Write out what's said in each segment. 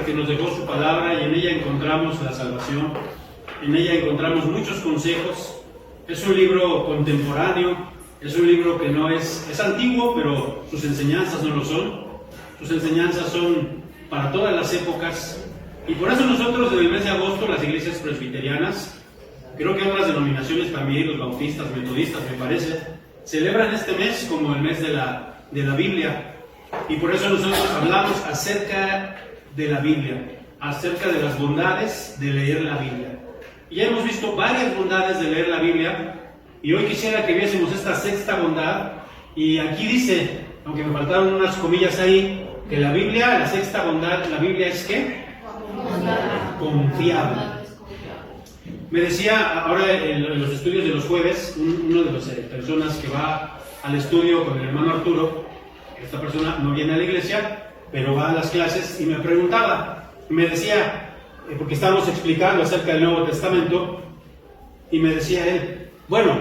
porque nos dejó su palabra y en ella encontramos la salvación, en ella encontramos muchos consejos. Es un libro contemporáneo, es un libro que no es antiguo, pero sus enseñanzas no lo son. Sus enseñanzas son para todas las épocas, y por eso nosotros en el mes de agosto, las iglesias presbiterianas, creo que otras denominaciones también, los bautistas, metodistas me parece, celebran este mes como el mes de la Biblia, y por eso nosotros hablamos acerca de la Biblia, acerca de las bondades de leer la Biblia. Y ya hemos visto varias bondades de leer la Biblia, y hoy quisiera que viésemos esta sexta bondad, y aquí dice, aunque me faltaron unas comillas ahí, que la Biblia, la sexta bondad, la Biblia es ¿qué? Confiable. Me decía ahora en los estudios de los jueves, uno de las personas que va al estudio con el hermano Arturo, esta persona no viene a la iglesia, pero va a las clases, y me preguntaba, me decía, porque estábamos explicando acerca del Nuevo Testamento, y me decía él, bueno,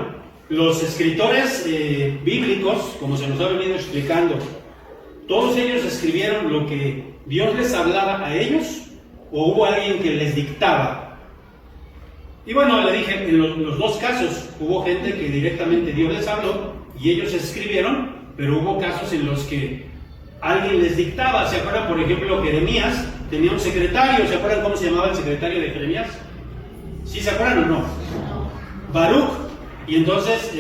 los escritores bíblicos, como se nos ha venido explicando, ¿todos ellos escribieron lo que Dios les hablaba a ellos? ¿O hubo alguien que les dictaba? Y bueno, le dije, en los dos casos, hubo gente que directamente Dios les habló y ellos escribieron, pero hubo casos en los que alguien les dictaba. ¿Se acuerdan, por ejemplo, Jeremías tenía un secretario? ¿Se acuerdan cómo se llamaba el secretario de Jeremías? ¿Sí se acuerdan o no? Baruch. Y entonces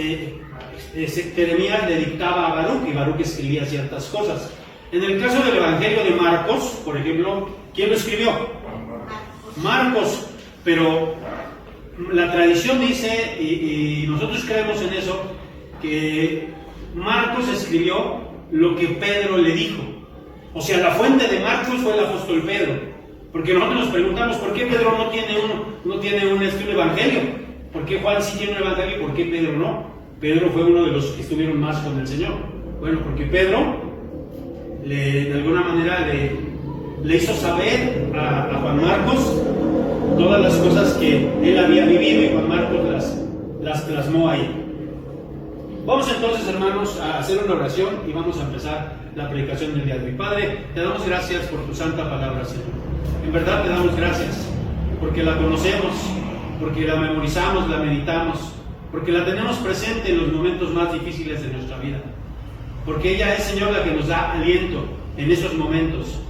Jeremías le dictaba a Baruch y Baruch escribía ciertas cosas. En el caso del Evangelio de Marcos, por ejemplo, ¿quién lo escribió? Marcos. Pero la tradición dice, y nosotros creemos en eso, que Marcos escribió lo que Pedro le dijo. O sea, la fuente de Marcos fue el apóstol Pedro. Porque nosotros nos preguntamos, ¿por qué Pedro no tiene un evangelio? ¿Por qué Juan sí tiene un evangelio y por qué Pedro no? Pedro fue uno de los que estuvieron más con el Señor. Bueno, porque Pedro de alguna manera le hizo saber a Juan Marcos todas las cosas que él había vivido, y Juan Marcos las plasmó ahí. Vamos entonces, hermanos, a hacer una oración y vamos a empezar la predicación del día de hoy. Padre, te damos gracias por tu santa palabra, Señor. En verdad te damos gracias porque la conocemos, porque la memorizamos, la meditamos, porque la tenemos presente en los momentos más difíciles de nuestra vida. Porque ella es, Señor, la que nos da aliento en esos momentos.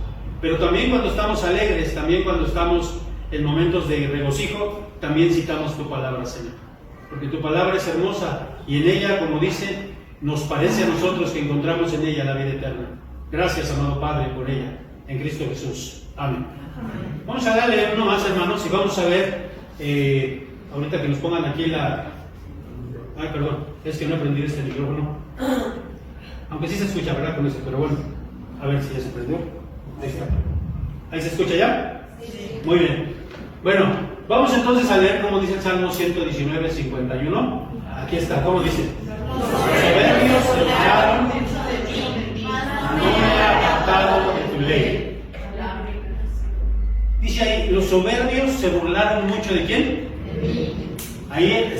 Pero también cuando estamos alegres, también cuando estamos en momentos de regocijo, también citamos tu palabra, Señor. Porque tu palabra es hermosa y en ella, como dice, nos parece a nosotros que encontramos en ella la vida eterna. Gracias, amado Padre, por ella, en Cristo Jesús. Amén. Vamos a darle uno más, hermanos, y vamos a ver, ahorita que nos pongan aquí Ay, perdón, es que no aprendí este micrófono. Aunque sí se escucha, ¿verdad? Con eso, pero bueno, a ver si ya se prendió. Ahí está. ¿Ahí se escucha ya? Sí. Muy bien. Bueno, vamos entonces a leer como dice el Salmo 119, 51. Aquí está, ¿cómo dice? Los soberbios se burlaron, no me he apartado de tu ley. Dice ahí, los soberbios se burlaron mucho de ¿quién? De mí. Ahí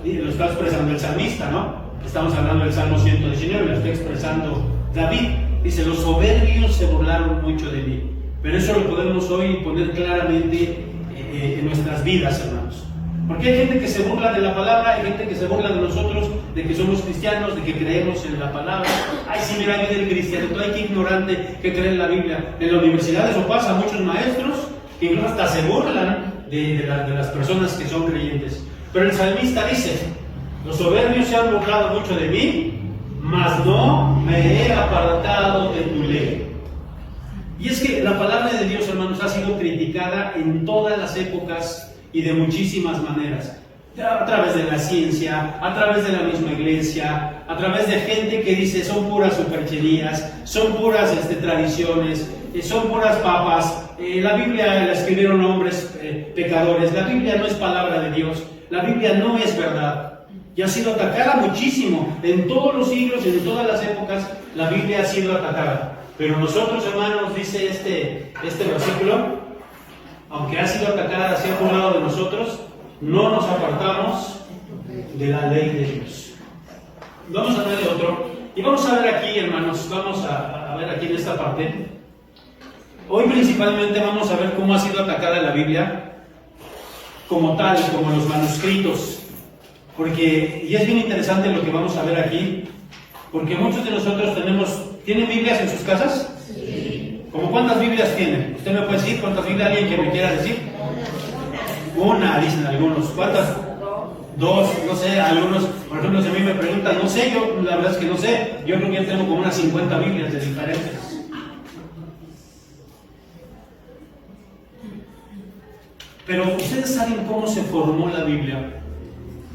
lo está expresando el salmista, ¿no? Estamos hablando del Salmo 119, lo está expresando David. Dice, los soberbios se burlaron mucho de mí. Pero eso lo podemos hoy poner claramente en nuestras vidas, hermanos. Porque hay gente que se burla de la palabra, hay gente que se burla de nosotros, de que somos cristianos, de que creemos en la palabra. Ay, sí, mira, viene el cristiano, hay que ignorante que cree en la Biblia. En la universidad eso pasa, muchos maestros que incluso hasta se burlan de las personas que son creyentes. Pero el salmista dice, los soberbios se han burlado mucho de mí, mas no me he apartado de tu ley. Y es que la palabra de Dios, hermanos, ha sido criticada en todas las épocas y de muchísimas maneras. A través de la ciencia, a través de la misma iglesia, a través de gente que dice son puras supercherías, son puras tradiciones, son puras papas. La Biblia la escribieron hombres pecadores. La Biblia no es palabra de Dios. La Biblia no es verdad. Y ha sido atacada muchísimo. En todos los siglos y en todas las épocas, la Biblia ha sido atacada. Pero nosotros, hermanos, dice este versículo, aunque ha sido atacada, se ha burlado de nosotros, no nos apartamos de la ley de Dios. Vamos a ver otro. Y vamos a ver aquí, hermanos, vamos a ver aquí en esta parte hoy principalmente vamos a ver cómo ha sido atacada la Biblia como tal, como los manuscritos. Y es bien interesante lo que vamos a ver aquí, porque muchos de nosotros ¿tienen Biblias en sus casas? Sí. ¿Cómo cuántas Biblias tienen? ¿Usted me puede decir cuántas Biblias? ¿Alguien que me quiera decir? Una, dicen algunos. ¿Cuántas? Dos, no sé, algunos, por ejemplo, si a mí me preguntan, no sé, yo la verdad es que no sé, yo creo que ya tengo como unas 50 Biblias de diferentes. Pero ustedes saben cómo se formó la Biblia,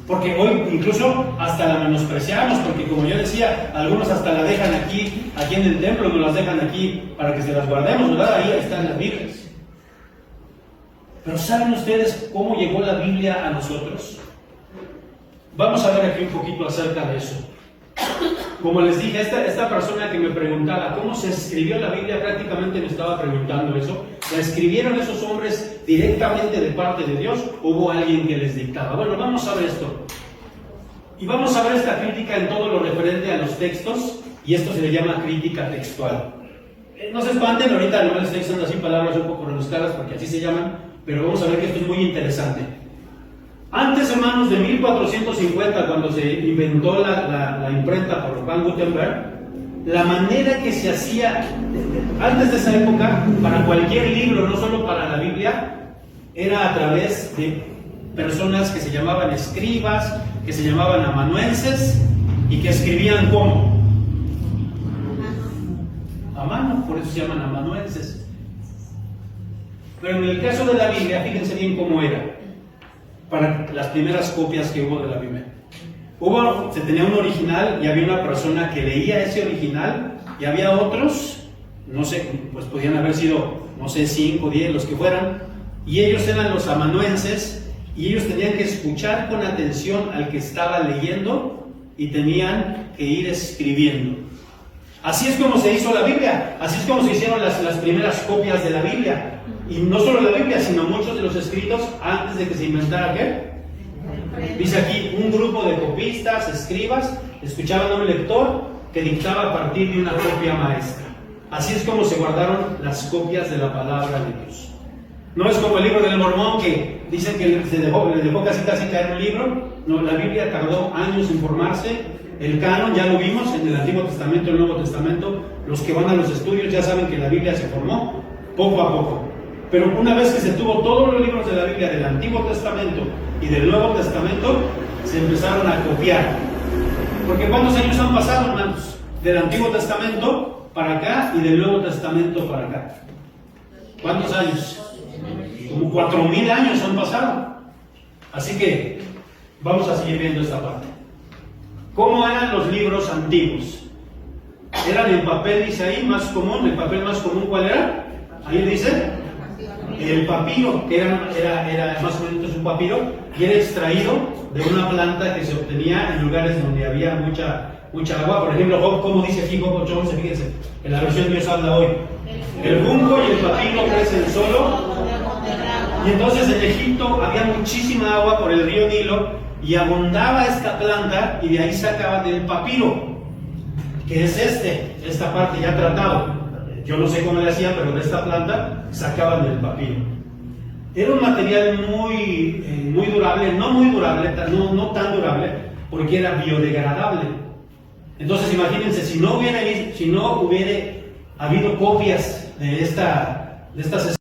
porque hoy incluso hasta la menospreciamos, porque como yo decía, algunos hasta la dejan aquí en el templo, nos las dejan aquí para que se las guardemos, ¿verdad? Ahí están las Biblias. Pero ¿saben ustedes cómo llegó la Biblia a nosotros? Vamos a ver aquí un poquito acerca de eso. Como les dije, esta persona que me preguntaba cómo se escribió la Biblia, prácticamente me estaba preguntando eso. ¿La escribieron esos hombres directamente de parte de Dios o hubo alguien que les dictaba? Bueno, vamos a ver esto. Y vamos a ver esta crítica en todo lo referente a los textos, y esto se le llama crítica textual. No se espanten, ahorita no les estoy diciendo así palabras un poco rebuscadas porque así se llaman, pero vamos a ver que esto es muy interesante. Antes, hermanos, de 1450, cuando se inventó la imprenta por Juan Gutenberg, la manera que se hacía antes de esa época, para cualquier libro, no solo para la Biblia, era a través de personas que se llamaban escribas, que se llamaban amanuenses, y que escribían ¿cómo? A mano, por eso se llaman amanuenses. Pero en el caso de la Biblia, fíjense bien cómo era. Para las primeras copias que hubo de la Biblia, se tenía un original y había una persona que leía ese original, y había otros, no sé, pues podían haber sido, no sé, 5, 10, los que fueran, y ellos eran los amanuenses, y ellos tenían que escuchar con atención al que estaba leyendo y tenían que ir escribiendo. Así es como se hizo la Biblia, así es como se hicieron las primeras copias de la Biblia. Y no solo la Biblia, sino muchos de los escritos antes de que se inventara ¿qué? Dice aquí, un grupo de copistas, escribas, escuchaban a un lector que dictaba a partir de una copia maestra. Así es como se guardaron las copias de la palabra de Dios. No es como el libro del Mormón, que dicen que le dejó casi caer un libro. No, la Biblia tardó años en formarse. El canon ya lo vimos en el Antiguo Testamento, el Nuevo Testamento. Los que van a los estudios ya saben que la Biblia se formó poco a poco. Pero una vez que se tuvo todos los libros de la Biblia del Antiguo Testamento y del Nuevo Testamento, se empezaron a copiar. Porque ¿cuántos años han pasado, hermanos? Del Antiguo Testamento para acá y del Nuevo Testamento para acá. ¿Cuántos años? Como 4,000 años han pasado. Así que vamos a seguir viendo esta parte. ¿Cómo eran los libros antiguos? Eran en papel, dice ahí, más común. ¿El papel más común cuál era? Ahí dice el papiro, que era más o menos un papiro, y era extraído de una planta que se obtenía en lugares donde había mucha agua. Por ejemplo, Job, como dice aquí Job 8:11, fíjense, en la versión Dios habla hoy. El junco y el papiro crecen solo. Y entonces en Egipto había muchísima agua por el río Nilo, y abundaba esta planta, y de ahí sacaban el papiro, que es esta parte ya tratado. Yo no sé cómo le hacían, pero de esta planta sacaban el papiro. Era un material muy durable, no tan durable, porque era biodegradable. Entonces imagínense, si no hubiera habido copias de estas.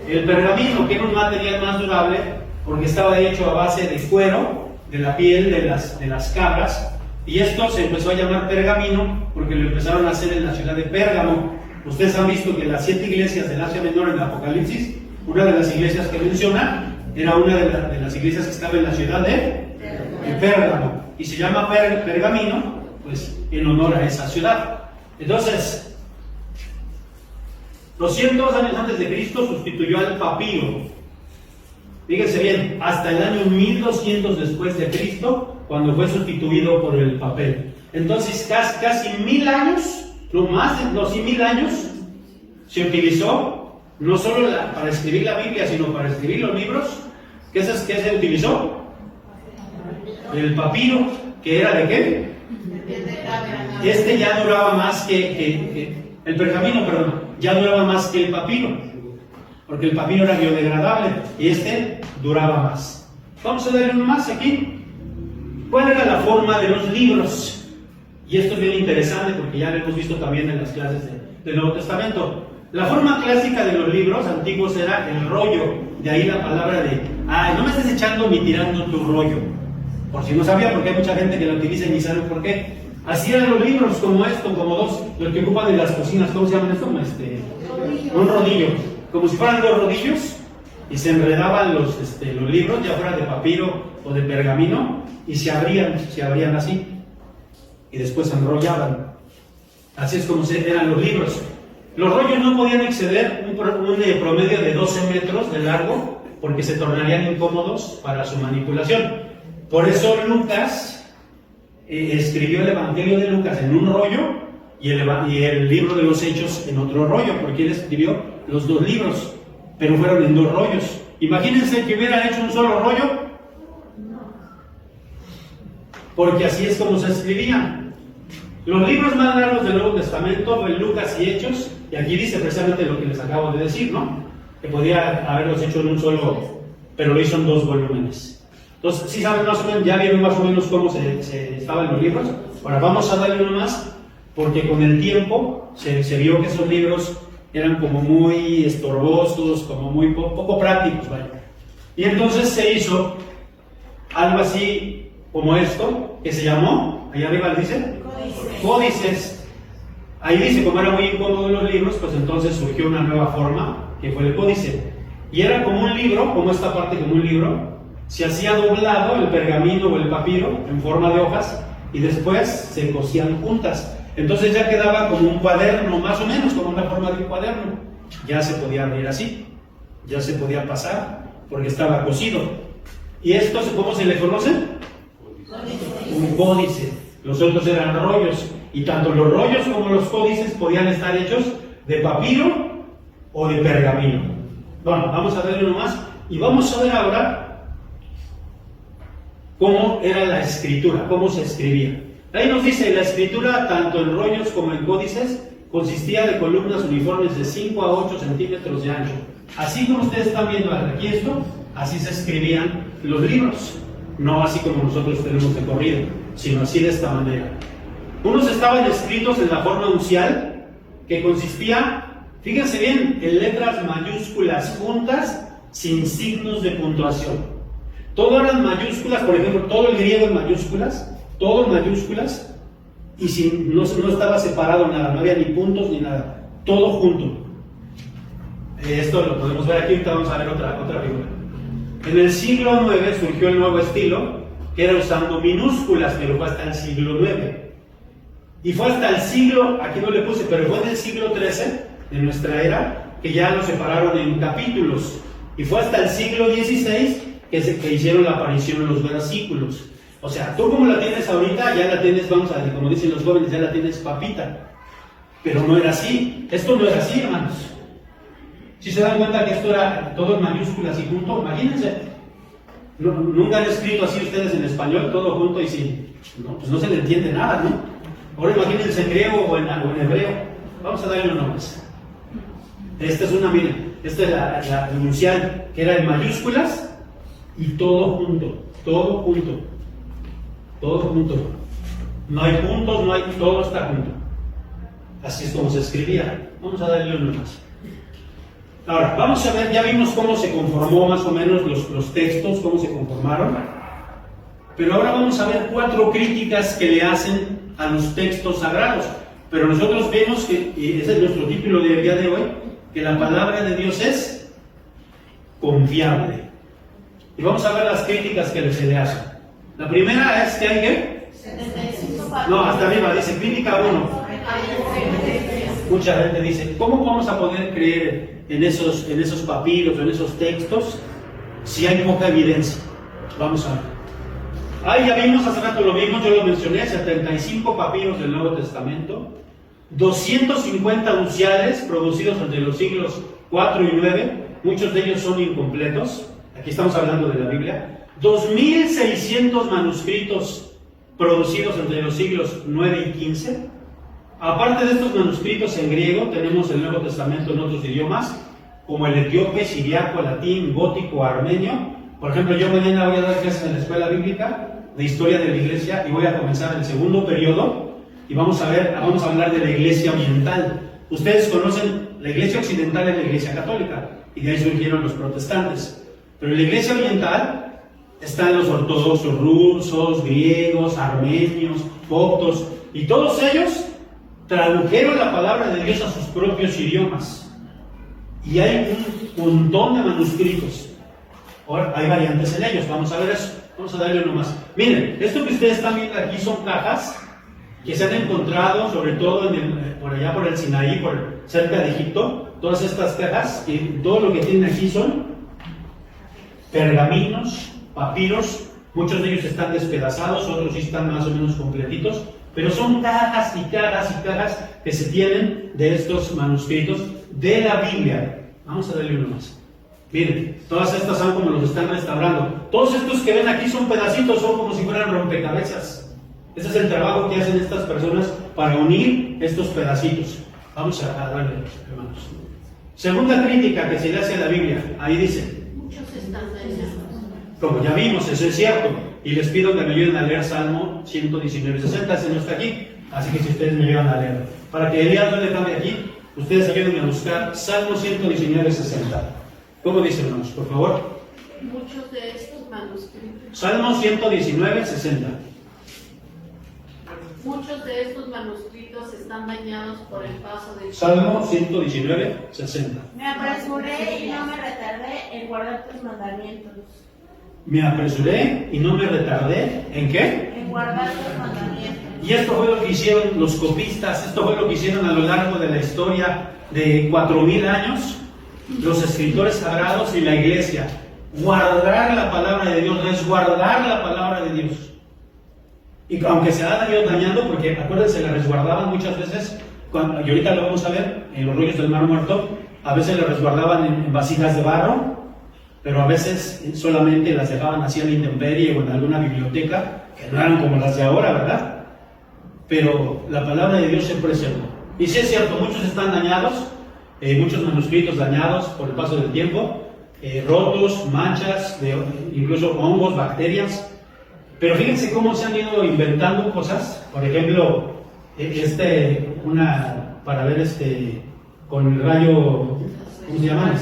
El pergamino, que era un material más durable, porque estaba hecho a base de cuero, de la piel de las cabras. Y esto se empezó a llamar pergamino porque lo empezaron a hacer en la ciudad de Pérgamo. Ustedes han visto que las 7 iglesias del Asia Menor en el Apocalipsis, una de las iglesias que menciona era una de las iglesias que estaba en la ciudad de Pérgamo. Y se llama Pergamino, pues en honor a esa ciudad. Entonces, 200 años antes de Cristo sustituyó al papiro. Fíjense bien, hasta el año 1200 después de Cristo, cuando fue sustituido por el papel. Entonces, casi 1000 años, no más de 1000 años, se utilizó no solo para escribir la Biblia, sino para escribir los libros. ¿Qué se utilizó? El papiro, que era de qué? Ya duraba más que el pergamino, perdón. ya duraba más que el papiro, porque el papiro era biodegradable y este duraba más. Vamos a ver uno más aquí. ¿Cuál era la forma de los libros? Y esto es bien interesante porque ya lo hemos visto también en las clases del Nuevo Testamento. La forma clásica de los libros antiguos era el rollo, de ahí la palabra de, no me estés echando ni tirando tu rollo. Por si no sabía, porque hay mucha gente que lo utiliza y ni sabe por qué. Así eran los libros, como esto, como dos, los que ocupan en las cocinas, ¿cómo se llaman esto? Un rodillo, como si fueran dos rodillos, y se enredaban los libros, ya fuera de papiro o de pergamino, y se abrían así, y después se enrollaban. Así es como eran los libros. Los rollos no podían exceder un promedio de 12 metros de largo, porque se tornarían incómodos para su manipulación. Por eso Lucas escribió el Evangelio de Lucas en un rollo y el libro de los Hechos en otro rollo, porque él escribió los dos libros, pero fueron en dos rollos. Imagínense que hubieran hecho un solo rollo, porque así es como se escribían. Los libros más largos del Nuevo Testamento fue Lucas y Hechos, y aquí dice precisamente lo que les acabo de decir, ¿no? Que podía haberlos hecho en un solo, pero lo hizo en dos volúmenes. Entonces, sí saben más o menos, ya vieron más o menos cómo se estaban los libros. Ahora vamos a darle uno más, porque con el tiempo se vio que esos libros eran como muy estorbosos, como muy poco prácticos, ¿vale? Y entonces se hizo algo así como esto, que se llamó, ahí arriba le dice, códices. Ahí dice, como era muy incómodo los libros, pues entonces surgió una nueva forma, que fue el códice. Y era como un libro, como esta parte como un libro, se hacía doblado el pergamino o el papiro en forma de hojas, y después se cosían juntas. Entonces ya quedaba como un cuaderno, más o menos, como una forma de un cuaderno. Ya se podía abrir así, ya se podía pasar, porque estaba cosido. ¿Y esto cómo se le conoce? Un códice. Los otros eran rollos. Y tanto los rollos como los códices podían estar hechos de papiro o de pergamino. Bueno, vamos a ver uno más. Y vamos a ver ahora cómo era la escritura, cómo se escribía. Ahí nos dice, la escritura, tanto en rollos como en códices, consistía de columnas uniformes de 5 a 8 centímetros de ancho. Así como ustedes están viendo aquí esto, así se escribían los libros. No así como nosotros tenemos de corrido, sino así de esta manera. Unos estaban escritos en la forma uncial, que consistía, fíjense bien, en letras mayúsculas juntas, sin signos de puntuación. Todo eran mayúsculas, por ejemplo, todo el griego en mayúsculas, todo en mayúsculas, y no estaba separado nada, no había ni puntos ni nada, todo junto. Esto lo podemos ver aquí, ahorita vamos a ver otra figura. En el siglo IX surgió el nuevo estilo, que era usando minúsculas, pero fue hasta el siglo IX. Y fue hasta el siglo, aquí no le puse, pero fue en el siglo XIII, de nuestra era, que ya lo separaron en capítulos. Y fue hasta el siglo XVI que hicieron la aparición en los versículos. O sea, tú como la tienes ahorita, ya la tienes, vamos a ver, como dicen los jóvenes, ya la tienes papita. Pero no era así, esto no era así, hermanos. Si se dan cuenta que esto era todo en mayúsculas y junto, imagínense. Nunca han escrito así ustedes en español, todo junto y sin, pues no se le entiende nada, ¿no? Ahora imagínense en griego o en hebreo. Vamos a darle uno más. Esta es una, miren, esta es la inicial, que era en mayúsculas y todo junto, todo junto, todo junto. No hay puntos, no hay, todo está junto. Así es como se escribía. Vamos a darle uno más. Ahora, vamos a ver, ya vimos cómo se conformó más o menos los textos, cómo se conformaron. Pero ahora vamos a ver 4 críticas que le hacen a los textos sagrados. Pero nosotros vemos que, y ese es nuestro título del día de hoy, que la palabra de Dios es confiable. Y vamos a ver las críticas que se le hacen. La primera es que hay que... No, hasta arriba, dice crítica 1. Mucha gente dice, ¿cómo vamos a poder creer en esos papiros, en esos textos, si hay poca evidencia? Vamos a ver. Ya vimos hace rato lo mismo, yo lo mencioné, 75 papiros del Nuevo Testamento, 250 unciales producidos entre los siglos 4 y 9, muchos de ellos son incompletos, aquí estamos hablando de la Biblia, 2.600 manuscritos producidos entre los siglos 9 y 15, Aparte de estos manuscritos en griego, tenemos el Nuevo Testamento en otros idiomas, como el etíope, siriaco, latín, gótico, armenio. Por ejemplo, yo mañana voy a dar clases en la escuela bíblica de historia de la iglesia y voy a comenzar el segundo periodo y vamos a hablar de la iglesia oriental. Ustedes conocen la iglesia occidental es la iglesia católica y de ahí surgieron los protestantes. Pero en la iglesia oriental están los ortodoxos rusos, griegos, armenios, coptos y todos ellos tradujeron la palabra de Dios a sus propios idiomas. Y hay un montón de manuscritos. Ahora, hay variantes en ellos, vamos a ver eso. Vamos a darle uno más. Miren, esto que ustedes están viendo aquí son cajas que se han encontrado, sobre todo por allá por el Sinaí, cerca de Egipto. Todas estas cajas, y todo lo que tienen aquí son pergaminos, papiros. Muchos de ellos están despedazados, otros sí están más o menos completitos. Pero son cajas y cajas y cajas que se tienen de estos manuscritos de la Biblia. Vamos a darle uno más. Miren, todas estas son como los están restaurando. Todos estos que ven aquí son pedacitos, son como si fueran rompecabezas. Ese es el trabajo que hacen estas personas para unir estos pedacitos. Vamos a darle, hermanos. Segunda crítica que se le hace a la Biblia. Ahí dice: muchos están dañados. Como ya vimos, eso es cierto. Y les pido que me ayuden a leer Salmo 119:60. Ese no está aquí. Así que si ustedes me ayudan a leer. Para que Elías no le cambie aquí, ustedes ayúdenme a buscar Salmo 119:60. ¿Cómo dice, hermanos? Por favor. Muchos de estos manuscritos. Salmo 119:60. Muchos de estos manuscritos están dañados por el paso del Salmo 119:60. Me apresuré y no me retardé en guardar tus mandamientos. Me apresuré y no me retardé. ¿En qué? En guardar tus mandamientos. Y esto fue lo que hicieron los copistas, esto fue lo que hicieron a lo largo de la historia de 4000 años, los escritores sagrados y la iglesia. Guardar la palabra de Dios, resguardar la palabra de Dios. Y aunque se ha ido dañando, porque acuérdense, la resguardaban muchas veces, y ahorita lo vamos a ver en los rollos del Mar Muerto, a veces la resguardaban en vasijas de barro, pero a veces solamente las dejaban así a la intemperie o en alguna biblioteca, que no eran como las de ahora, ¿verdad? Pero la palabra de Dios se preservó. Y sí es cierto, muchos están dañados, muchos manuscritos dañados por el paso del tiempo, rotos, manchas, incluso hongos, bacterias. Pero fíjense cómo se han ido inventando cosas. Por ejemplo, para ver con el rayo, ¿cómo se llama?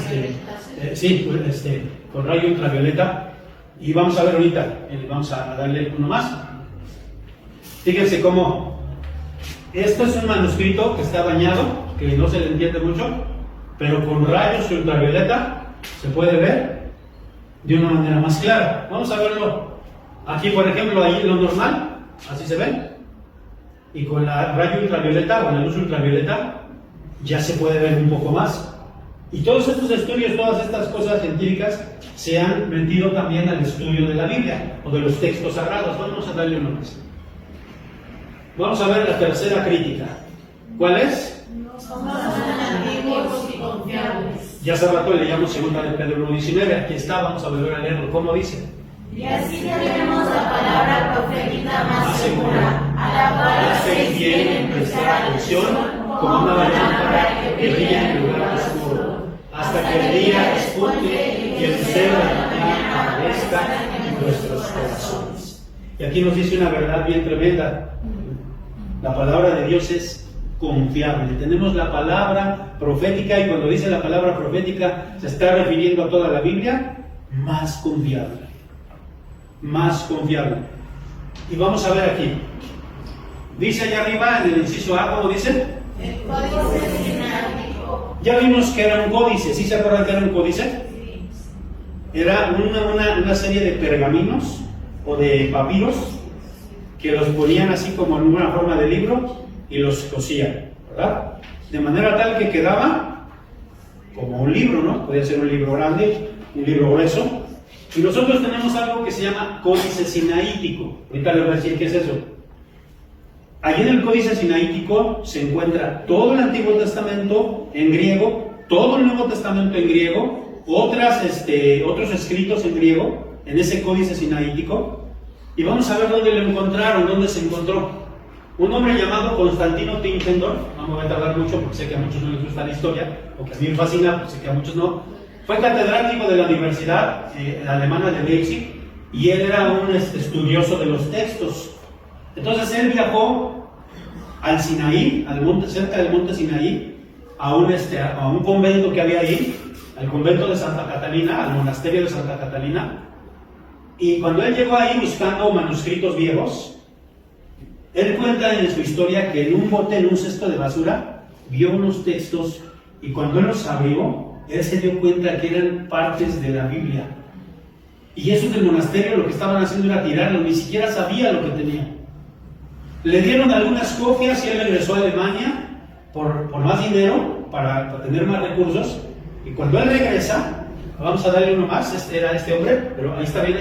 Con rayo ultravioleta. Y vamos a ver ahorita, vamos a darle uno más. Fíjense cómo esto es un manuscrito que está dañado, que no se le entiende mucho, pero con rayos ultravioleta se puede ver de una manera más clara. Vamos a verlo aquí, por ejemplo, ahí en lo normal, así se ve, y con la rayo ultravioleta o la luz ultravioleta ya se puede ver un poco más. Y todos estos estudios, todas estas cosas científicas se han metido también al estudio de la Biblia o de los textos sagrados. Vamos a darle uno más. Vamos a ver la tercera crítica. ¿Cuál es? No somos antiguos y confiables. Ya hace rato leíamos 2 de Pedro 1:19. Aquí está, vamos a volver a leerlo. ¿Cómo dice? Y así tenemos la palabra profética más segura, a la cual hacéis bien en prestar atención, como una lámpara que brilla en lugar oscuro, hasta que el día despunte y el celo de la mañana aparezca en nuestros corazones. Y aquí nos dice una verdad bien tremenda. La palabra de Dios es confiable. Tenemos la palabra profética, y cuando dice la palabra profética se está refiriendo a toda la Biblia, más confiable. Más confiable. Y vamos a ver aquí. Dice allá arriba en el inciso A, ¿cómo dice? El códice sináptico. Ya vimos que era un códice. ¿Sí se acuerdan que era un códice? Era una serie de pergaminos o de papiros que los ponían así como en una forma de libro y los cosían, ¿verdad? De manera tal que quedaba como un libro, ¿no? Podía ser un libro grande, un libro grueso. Y nosotros tenemos algo que se llama Códice Sinaítico. Ahorita les voy a decir qué es eso. Allí en el Códice Sinaítico se encuentra todo el Antiguo Testamento en griego, todo el Nuevo Testamento en griego, otros escritos en griego, en ese Códice Sinaítico. Y vamos a ver dónde lo encontraron, dónde se encontró. Un hombre llamado Constantino Tinchendorf, no me voy a tardar mucho porque sé que a muchos no les gusta la historia, o que a mí me fascina, porque sé que a muchos no, fue catedrático de la Universidad Alemana de Leipzig y él era un estudioso de los textos. Entonces él viajó al Sinaí, cerca del monte Sinaí, a un convento que había ahí, al convento de Santa Catalina, al monasterio de Santa Catalina, y cuando él llegó ahí buscando manuscritos viejos, él cuenta en su historia que en un bote, en un cesto de basura, vio unos textos y cuando él los abrió, él se dio cuenta que eran partes de la Biblia. Y esos del monasterio lo que estaban haciendo era tirarlo, ni siquiera sabía lo que tenía. Le dieron algunas copias y él regresó a Alemania por más dinero, para tener más recursos. Y cuando él regresa, vamos a darle uno más, este era este hombre, pero ahí está bien,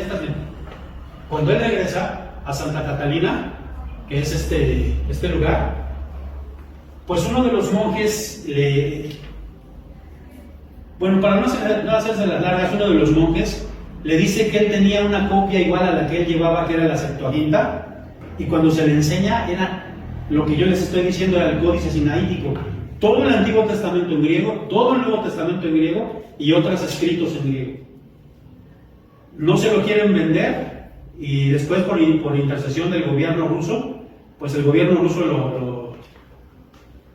Cuando él regresa a Santa Catalina, que es este lugar, pues uno de los monjes para no hacerse las largas, uno de los monjes le dice que él tenía una copia igual a la que él llevaba, que era la Septuaginta, y cuando se le enseña, era lo que yo les estoy diciendo, era el Códice Sinaítico. Todo el Antiguo Testamento en griego, todo el Nuevo Testamento en griego y otros escritos en griego. No se lo quieren vender y después por intercesión del gobierno ruso, pues el gobierno ruso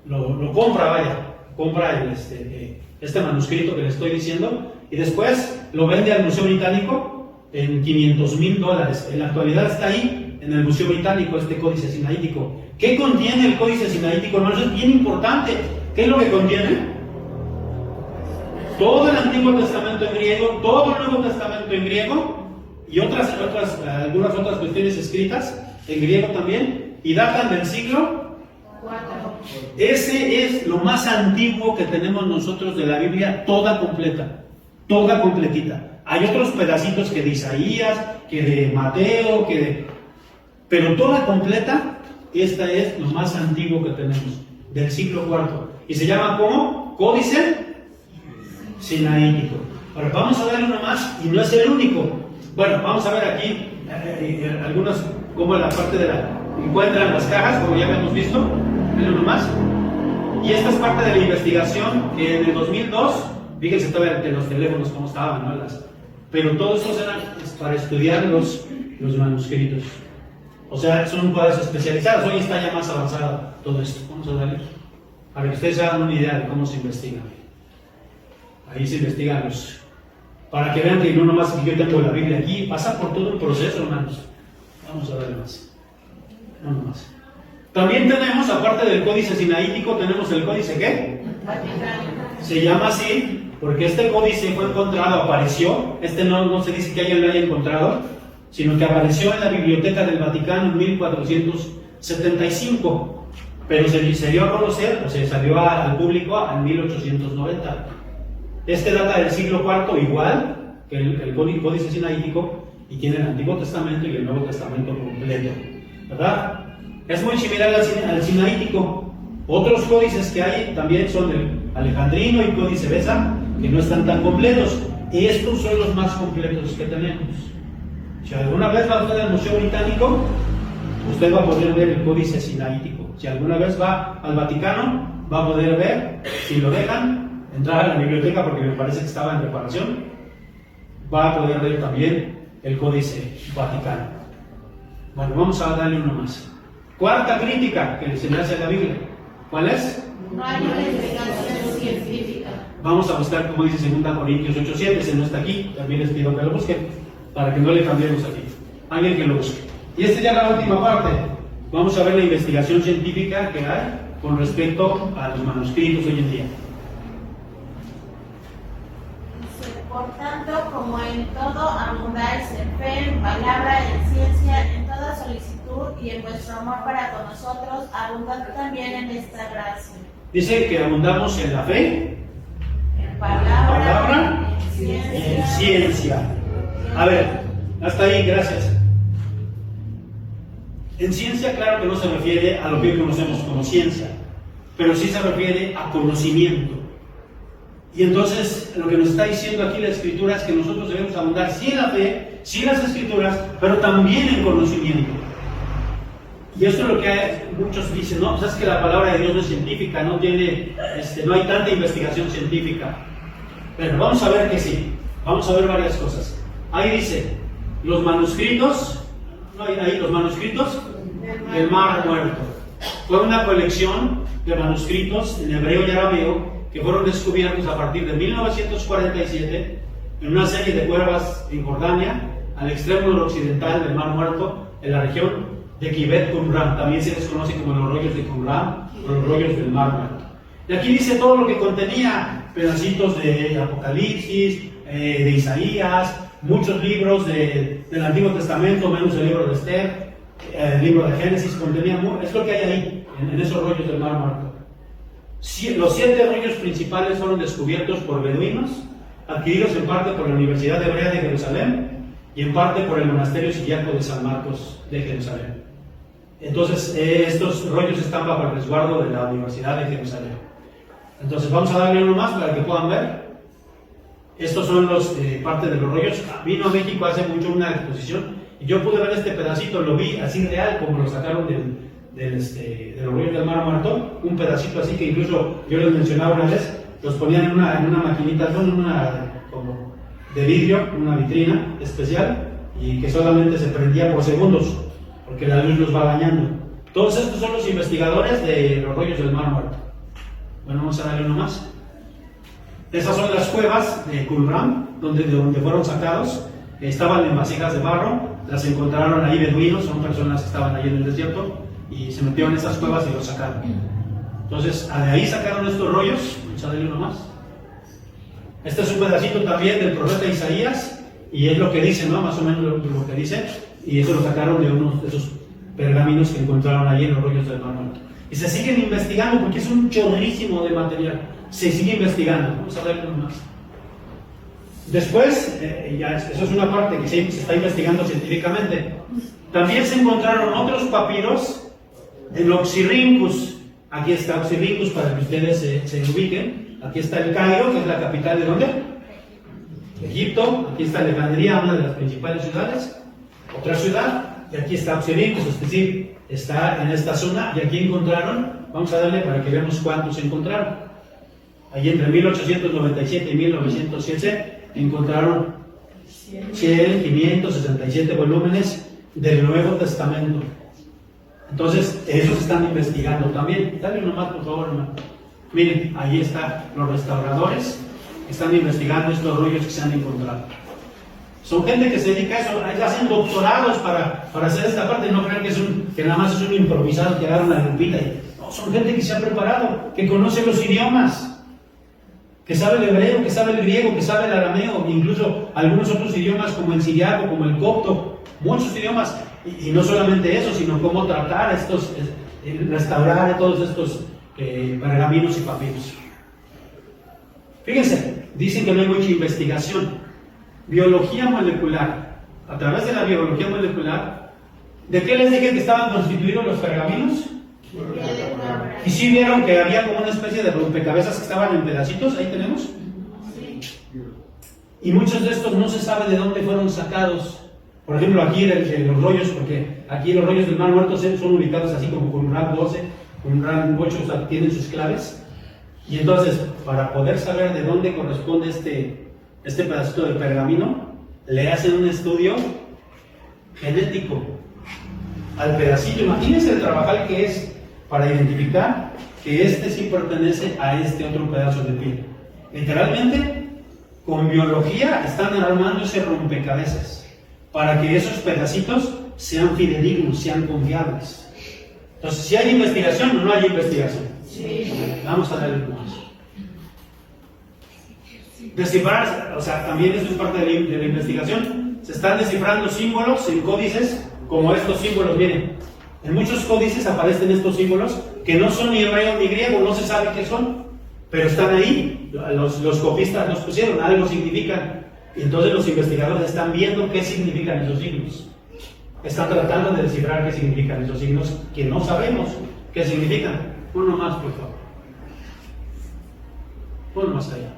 lo compra este manuscrito que le estoy diciendo y después lo vende al Museo Británico en $500,000. En la actualidad está ahí en el Museo Británico este Códice Sinaítico. ¿Qué contiene el Códice Sinaítico, hermanos? Es bien importante. ¿Qué es lo que contiene? Todo el Antiguo Testamento en griego, todo el Nuevo Testamento en griego y algunas otras cuestiones escritas en griego también, y datan del siglo IV. Ese es lo más antiguo que tenemos nosotros de la Biblia, toda completa, toda completita. Hay otros pedacitos que de Isaías, que de Mateo, pero toda completa, esta es lo más antiguo que tenemos, del siglo IV. Y se llama ¿cómo? Códice Sinaítico. Ahora vamos a ver uno más, y no es el único. Bueno, vamos a ver aquí algunos, como la parte encuentran las cajas, como ya hemos visto. Miren uno más. Y esta es parte de la investigación que en el 2002, fíjense todavía de los teléfonos cómo estaban, ¿no? Pero todos esos eran para estudiar los manuscritos. O sea, son cuadros especializados. Hoy está ya más avanzado todo esto. Vamos a darle para que ustedes hagan una idea de cómo se investiga. Ahí se investigan para que vean que no nomás que yo tengo la Biblia aquí, pasa por todo un proceso, hermanos. Vamos a darle más. No nomás. También tenemos, aparte del Códice Sinaítico, tenemos el Códice ¿qué? Se llama así porque este códice fue encontrado, apareció. No se dice que alguien lo haya encontrado, sino que apareció en la Biblioteca del Vaticano en 1475. Pero se dio a conocer, o se salió al público en 1890. Este data del siglo IV, igual que el Códice Sinaítico, y tiene el Antiguo Testamento y el Nuevo Testamento completo, ¿verdad? Es muy similar al Sinaítico. Otros códices que hay también son el Alejandrino y Códice Beza, que no están tan completos. Y estos son los más completos que tenemos. Si alguna vez va usted al Museo Británico, usted va a poder ver el Códice Sinaítico. Si alguna vez va al Vaticano, va a poder ver, si lo dejan, entrar a la biblioteca, porque me parece que estaba en reparación, va a poder ver también el Códice Vaticano. Bueno, vamos a darle uno más. Cuarta crítica que se le hace a la Biblia. ¿Cuál es? No hay una explicación científica. Vamos a buscar, como dice 2 Corintios 8:7, se no está aquí, también les pido que lo busquen, para que no le cambiemos aquí. Alguien que lo busque. Y esta ya es la última parte. Vamos a ver la investigación científica que hay con respecto a los manuscritos hoy en día. Por tanto, como en todo abundáis en fe, en palabra, en ciencia, en toda solicitud y en vuestro amor para con nosotros, abundad también en esta gracia. Dice que abundamos en la fe, en palabra, y en ciencia. A ver, hasta ahí, gracias. En ciencia, claro que no se refiere a lo que conocemos como ciencia, pero sí se refiere a conocimiento. Y entonces, lo que nos está diciendo aquí la Escritura es que nosotros debemos abundar sí en la fe, sí en las Escrituras, pero también en conocimiento. Y esto es lo que muchos dicen, no, pues es que la palabra de Dios no es científica, no hay tanta investigación científica. Pero vamos a ver que sí, vamos a ver varias cosas. Ahí dice, los manuscritos del Mar Muerto. Fue una colección de manuscritos en hebreo y arameo que fueron descubiertos a partir de 1947 en una serie de cuevas en Jordania, al extremo noroccidental del Mar Muerto, en la región de Kibbutz Qumran. También se les conoce como los rollos de Qumran o los rollos del Mar Muerto. Y aquí dice todo lo que contenía, pedacitos de Apocalipsis, de Isaías, muchos libros del Antiguo Testamento, menos el libro de Esther, el libro de Génesis, contenía, es lo que hay ahí, en esos rollos del Mar Muerto. Los 7 rollos principales fueron descubiertos por beduinos, adquiridos en parte por la Universidad Hebrea de Jerusalén y en parte por el Monasterio Siriaco de San Marcos de Jerusalén. Entonces, estos rollos están bajo el resguardo de la Universidad de Jerusalén. Entonces, vamos a darle uno más para que puedan ver. Estos son parte de los rollos. Vino a México hace mucho una exposición y yo pude ver este pedacito, lo vi así real, como lo sacaron de los rollos del Mar Muerto, un pedacito así que incluso yo les mencionaba una vez, los ponían en una maquinita, como de vidrio, una vitrina especial, y que solamente se prendía por segundos, porque la luz los va bañando. Todos estos son los investigadores de los rollos del Mar Muerto. Bueno, vamos a darle uno más. Esas son las cuevas de Qumran, de donde fueron sacados. Estaban en vasijas de barro, las encontraron ahí beduinos, son personas que estaban ahí en el desierto, y se metieron en esas cuevas y los sacaron. Entonces, de ahí sacaron estos rollos. Vamos a darle uno más. Este es un pedacito también del profeta Isaías, y es lo que dice, ¿no? Más o menos lo que dice, y eso lo sacaron de unos de esos pergaminos que encontraron ahí en los rollos del Mar Muerto. Y se siguen investigando porque es un chorrísimo de material. Se sigue investigando. Vamos a ver uno más. Después, eso es una parte que se está investigando científicamente. También se encontraron otros papiros en Oxirrinchus. Aquí está Oxirrinchus para que ustedes se ubiquen. Aquí está el Cairo, que es la capital de ¿dónde? Egipto. Aquí está Alejandría, una de las principales ciudades. Otra ciudad. Y aquí está Oxirrinchus, es decir, está en esta zona. Y aquí encontraron, vamos a darle para que veamos cuántos encontraron. Allí entre 1897 y 1907 encontraron 567 volúmenes del Nuevo Testamento. Entonces, esos están investigando también. Dale uno más, por favor, hermano. Miren, ahí están los restauradores que están investigando estos rollos que se han encontrado. Son gente que se dedica a eso, hacen doctorados para hacer esta parte. No crean que nada más es un improvisado que agarran la lupita. No, son gente que se ha preparado, que conoce los idiomas, que sabe el hebreo, que sabe el griego, que sabe el arameo, incluso algunos otros idiomas como el siriaco, como el copto, muchos idiomas. Y no solamente eso, sino cómo tratar restaurar todos estos pergaminos y papiros. Fíjense, dicen que no hay mucha investigación. Biología molecular. A través de la biología molecular, ¿de qué les dije que estaban constituidos los pergaminos? Y sí vieron que había como una especie de rompecabezas que estaban en pedacitos, ahí tenemos. Y muchos de estos no se sabe de dónde fueron sacados. Por ejemplo, aquí en los rollos, porque aquí los rollos del Mar Muerto son ubicados así como con un RAN 12, con un RAN 8, o sea, tienen sus claves. Y entonces, para poder saber de dónde corresponde este pedacito de pergamino, le hacen un estudio genético al pedacito. Imagínense el trabajal que es para identificar que este sí pertenece a este otro pedazo de piel. Literalmente, con biología están armando ese rompecabezas para que esos pedacitos sean fidedignos, sean confiables. Entonces, si hay investigación o no hay investigación. Sí. Vamos a darle un paso. Descifrar, o sea, también esto es parte de la investigación. Se están descifrando símbolos en códices, como estos símbolos. Miren, en muchos códices aparecen estos símbolos que no son ni hebreo ni griego, no se sabe qué son, pero están ahí. Los copistas los pusieron, algo significan. Y entonces los investigadores están viendo qué significan esos signos. Están tratando de descifrar qué significan esos signos que no sabemos qué significan. Uno más, por favor. Uno más allá.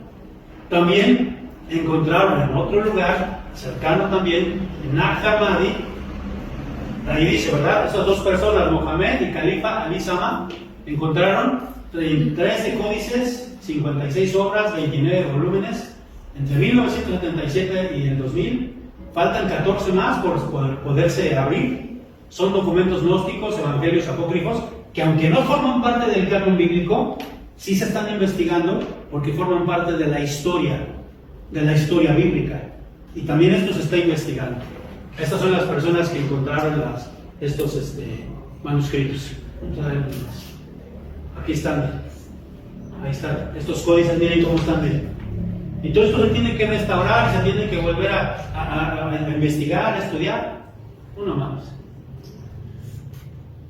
También encontraron en otro lugar, cercano también, en Nag Hammadi, Ahí dice, ¿verdad? Estas dos personas, Mohamed y Califa Ali Sama, encontraron 13 códices, 56 obras, 29 volúmenes, entre 1977 y el 2000. Faltan 14 más por poderse abrir. Son documentos gnósticos, evangelios apócrifos, que aunque no forman parte del canon bíblico, sí se están investigando porque forman parte de la historia bíblica. Y también esto se está investigando. Estas son las personas que encontraron estos manuscritos. Aquí están. Ahí están. Estos códices, miren cómo están. Y todo esto se tiene que restaurar, se tiene que volver a investigar, a estudiar. Uno más.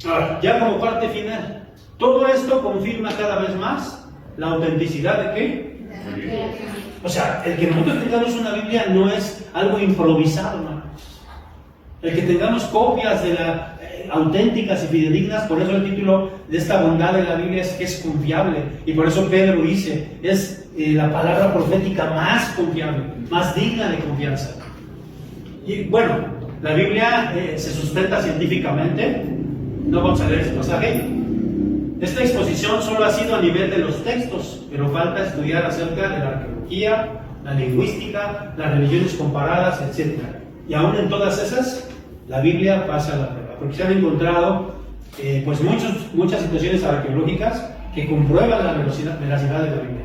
Ahora, ya como parte final, todo esto confirma cada vez más la autenticidad de ¿qué? O sea, el que nosotros tengamos una Biblia no es algo improvisado, hermanos. El que tengamos copias de auténticas y fidedignas, por eso el título de esta bondad de la Biblia es que es confiable. Y por eso Pedro dice, es la palabra profética más confiable, más digna de confianza. Y bueno, la Biblia se sustenta científicamente. No vamos a leer este pasaje. Esta exposición solo ha sido a nivel de los textos, pero falta estudiar acerca de la arqueología, la lingüística, las religiones comparadas, etc. Y aún en todas esas, la Biblia pasa a la prueba, porque se han encontrado pues muchas situaciones arqueológicas que comprueban la veracidad de la Biblia.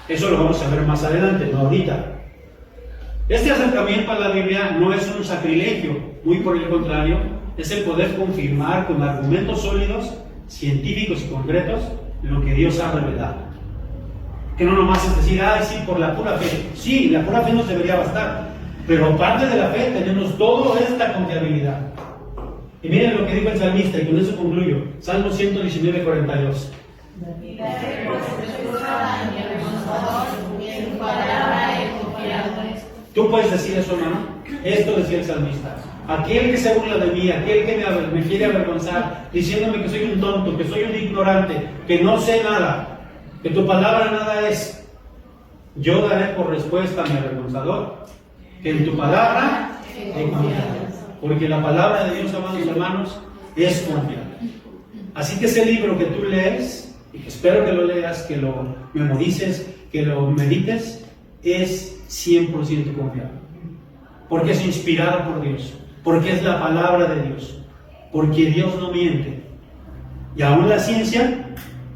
Eso lo vamos a ver más adelante, no ahorita. Este acercamiento a la Biblia no es un sacrilegio, muy por el contrario, es el poder confirmar con argumentos sólidos, científicos y concretos, lo que Dios ha revelado. Que no nomás es decir, ay, sí, por la pura fe. Sí, la pura fe nos debería bastar, pero aparte de la fe tenemos toda esta confiabilidad. Y miren lo que dijo el salmista, y con eso concluyo. Salmo 119, 42. ¿Tú puedes decir eso, hermano? Esto decía el salmista. Aquel que se burla de mí, aquel que me quiere avergonzar, diciéndome que soy un tonto, que soy un ignorante, que no sé nada, que tu palabra nada es, yo daré por respuesta a mi avergonzador, que en tu palabra he confiado. Porque la palabra de Dios, amados hermanos, es confiable. Así que ese libro que tú lees, y que espero que lo leas, que lo memorices, que lo medites, es 100% confiable. Porque es inspirado por Dios. Porque es la palabra de Dios. Porque Dios no miente. Y aún la ciencia,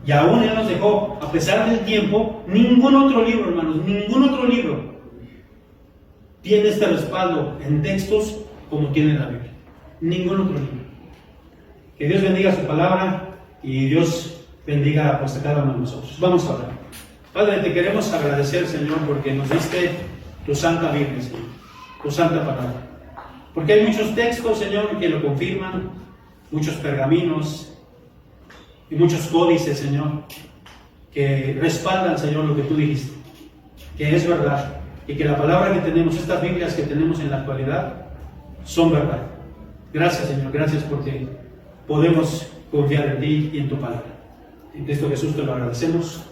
y aún Él nos dejó, a pesar del tiempo, ningún otro libro, hermanos, ningún otro libro tiene este respaldo en textos como tiene la Biblia. Ningún otro libro. Que Dios bendiga su palabra y Dios bendiga pues, a cada uno de nosotros. Vamos a orar. Padre, te queremos agradecer, Señor, porque nos diste tu santa Biblia, Señor, tu santa palabra. Porque hay muchos textos, Señor, que lo confirman, muchos pergaminos y muchos códices, Señor, que respaldan, Señor, lo que tú dijiste, que es verdad, y que la palabra que tenemos, estas Biblias que tenemos en la actualidad, son verdad. Gracias, Señor, gracias porque podemos confiar en ti y en tu palabra. En Cristo Jesús te lo agradecemos.